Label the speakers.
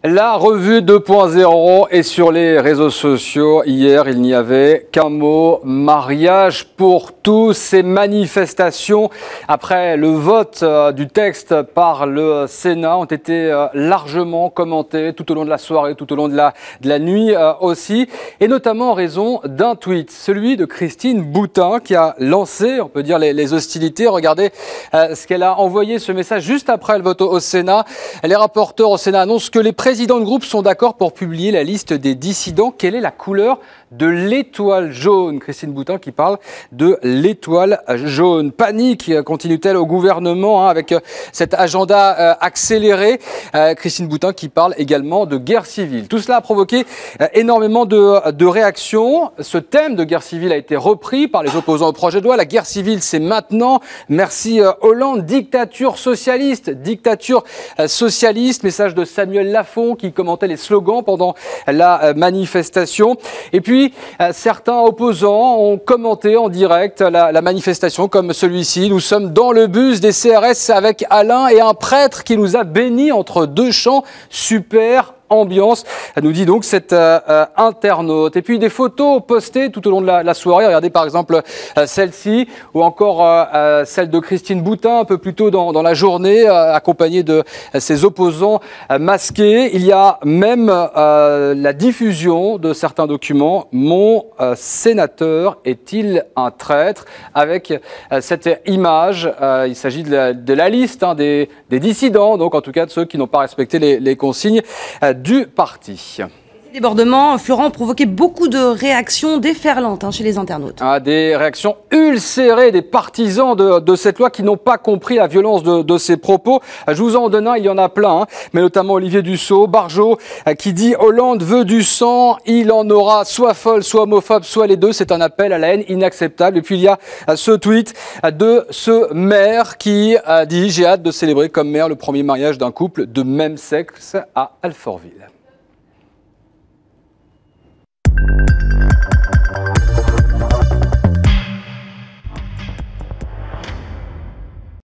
Speaker 1: La revue 2.0 est sur les réseaux sociaux. Hier, il n'y avait qu'un mot, mariage pour tous. Ces manifestations, après le vote du texte par le Sénat, ont été largement commentées tout au long de la soirée, tout au long de la nuit aussi, et notamment en raison d'un tweet, celui de Christine Boutin, qui a lancé, on peut dire, les hostilités. Regardez ce qu'elle a envoyé, ce message juste après le vote au Sénat. Les rapporteurs au Sénat annoncent que les présidents de groupe sont d'accord pour publier la liste des dissidents. Quelle est la couleur de l'étoile jaune? Christine Boutin qui parle de l'étoile jaune. Panique, continue-t-elle au gouvernement, avec cet agenda accéléré. Christine Boutin qui parle également de guerre civile. Tout cela a provoqué énormément de réactions. Ce thème de guerre civile a été repris par les opposants au projet de loi. La guerre civile, c'est maintenant. Merci Hollande. Dictature socialiste. Message de Samuel Lafont qui commentait les slogans pendant la manifestation. Et puis, certains opposants ont commenté en direct la manifestation comme celui-ci. Nous sommes dans le bus des CRS avec Alain et un prêtre qui nous a bénis entre deux chants. Super ambiance, nous dit donc cet internaute. Et puis des photos postées tout au long de la soirée. Regardez par exemple celle-ci, ou encore celle de Christine Boutin un peu plus tôt dans la journée, accompagnée de ses opposants masqués. Il y a même la diffusion de certains documents. Mon sénateur est-il un traître? Avec cette image, il s'agit de la liste des dissidents, donc en tout cas de ceux qui n'ont pas respecté les consignes du parti.
Speaker 2: Ces débordements, Florent, ont provoqué beaucoup de réactions déferlantes chez les internautes.
Speaker 1: Des réactions ulcérées des partisans de cette loi qui n'ont pas compris la violence de ces propos. Je vous en donne un, il y en a plein, mais notamment Olivier Dussopt, Barjot, qui dit « Hollande veut du sang, il en aura soit folle, soit homophobe, soit les deux ». C'est un appel à la haine inacceptable. Et puis il y a ce tweet de ce maire qui dit « J'ai hâte de célébrer comme maire le premier mariage d'un couple de même sexe à Alfortville ».